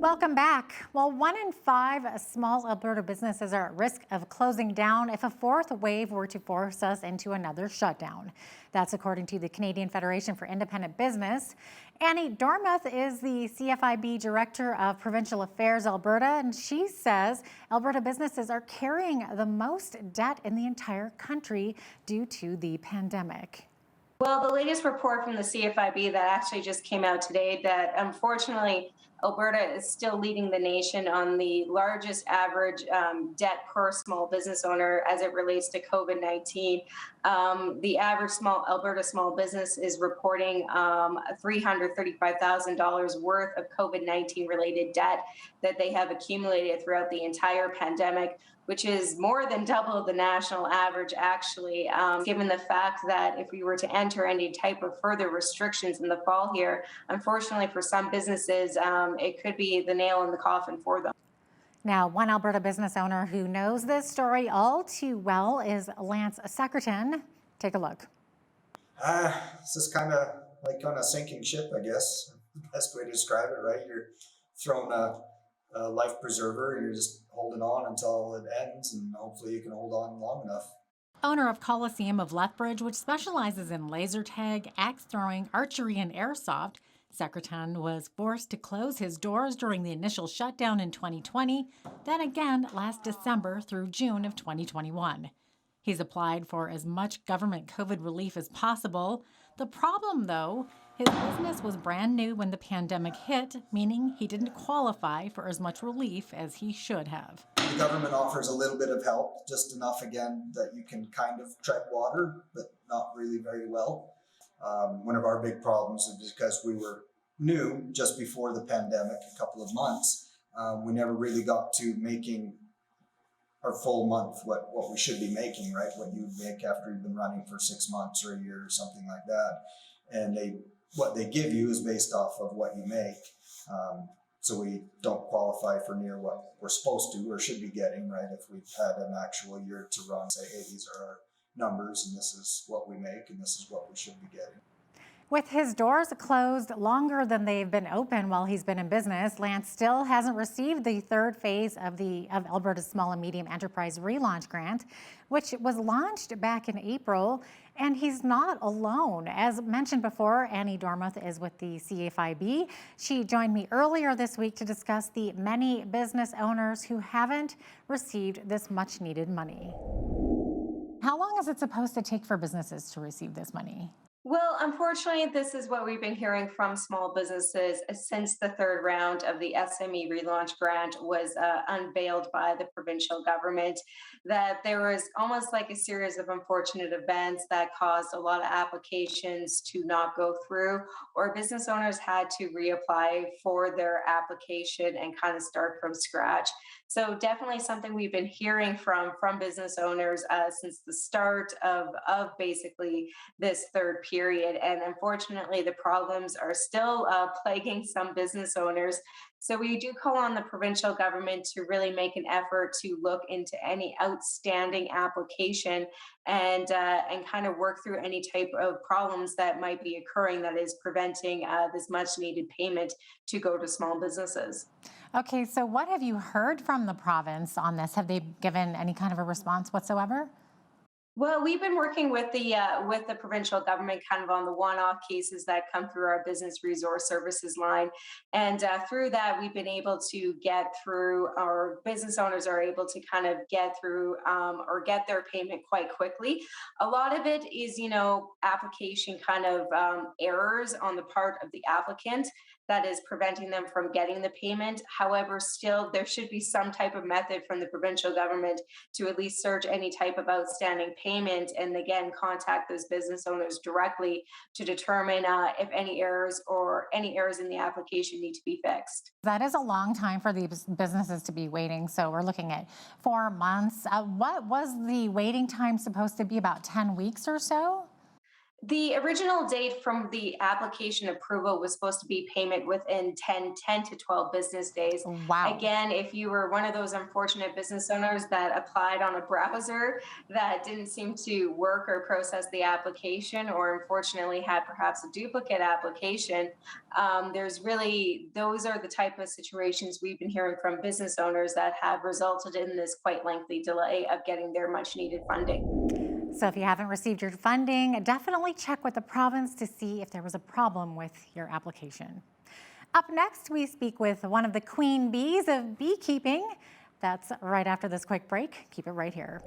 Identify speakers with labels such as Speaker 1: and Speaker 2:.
Speaker 1: Welcome back. Well, 1 in 5 small Alberta businesses are at risk of closing down if a fourth wave were to force us into another shutdown. That's according to the Canadian Federation for Independent Business. Annie Dormuth is the CFIB Director of Provincial Affairs Alberta, and she says Alberta businesses are carrying the most debt in the entire country due to the pandemic.
Speaker 2: Well, the latest report from the CFIB that actually just came out today that unfortunately Alberta is still leading the nation on the largest average debt per small business owner as it relates to COVID-19. The average Alberta small business is reporting $335,000 worth of COVID-19 related debt that they have accumulated throughout the entire pandemic, which is more than double the national average, actually, given the fact that if we were to enter any type of further restrictions in the fall here, unfortunately for some businesses, it could be the nail in the coffin for them.
Speaker 1: Now, one Alberta business owner who knows this story all too well is Lance Secretan. Take a look.
Speaker 3: This is kind of like on a sinking ship, I guess. Best way to describe it, right? You're throwing a life preserver and you're just holding on until it ends, and hopefully you can hold on long enough.
Speaker 1: Owner of Coliseum of Lethbridge, which specializes in laser tag, axe throwing, archery, and airsoft, Secretan was forced to close his doors during the initial shutdown in 2020, then again last December through June of 2021. He's applied for as much government COVID relief as possible. The problem, though, his business was brand new when the pandemic hit, meaning he didn't qualify for as much relief as he should have.
Speaker 3: The government offers a little bit of help, just enough, again, that you can kind of tread water, but not really very well. One of our big problems is because we were new just before the pandemic, a couple of months, we never really got to making our full month, what we should be making, right? What you make after you've been running for 6 months or a year or something like that. And what they give you is based off of what you make. So we don't qualify for near what we're supposed to or should be getting, right? If we've had an actual year to run, say, hey, these are our numbers and this is what we make and this is what we should be getting.
Speaker 1: With his doors closed longer than they've been open while he's been in business, Lance still hasn't received the third phase of Alberta's Small and Medium Enterprise Relaunch Grant, which was launched back in April, and he's not alone. As mentioned before, Annie Dormuth is with the CFIB. She joined me earlier this week to discuss the many business owners who haven't received this much-needed money. How long is it supposed to take for businesses to receive this money?
Speaker 2: Well, unfortunately, this is what we've been hearing from small businesses since the third round of the SME relaunch grant was unveiled by the provincial government, that there was almost like a series of unfortunate events that caused a lot of applications to not go through, or business owners had to reapply for their application and kind of start from scratch. So definitely something we've been hearing from business owners since the start of basically this third period. And unfortunately, the problems are still plaguing some business owners. So we do call on the provincial government to really make an effort to look into any outstanding application and kind of work through any type of problems that might be occurring that is preventing this much needed payment to go to small businesses.
Speaker 1: Okay, so what have you heard from the province on this? Have they given any kind of a response whatsoever?
Speaker 2: Well, we've been working with the provincial government kind of on the one-off cases that come through our business resource services line, and through that we've been able to get through. Our business owners are able to kind of get through or get their payment quite quickly. A lot of it is, application kind of errors on the part of the applicant that is preventing them from getting the payment. However, still there should be some type of method from the provincial government to at least search any type of outstanding payment and again contact those business owners directly to determine if any errors in the application need to be fixed.
Speaker 1: That is a long time for these businesses to be waiting. So we're looking at 4 months. What was the waiting time supposed to be, about 10 weeks or so?
Speaker 2: The original date from the application approval was supposed to be payment within 10 to 12 business days.
Speaker 1: Wow.
Speaker 2: Again, if you were one of those unfortunate business owners that applied on a browser that didn't seem to work or process the application, or unfortunately had perhaps a duplicate application, those are the type of situations we've been hearing from business owners that have resulted in this quite lengthy delay of getting their much needed funding.
Speaker 1: So if you haven't received your funding, definitely check with the province to see if there was a problem with your application. Up next, we speak with one of the queen bees of beekeeping. That's right after this quick break. Keep it right here.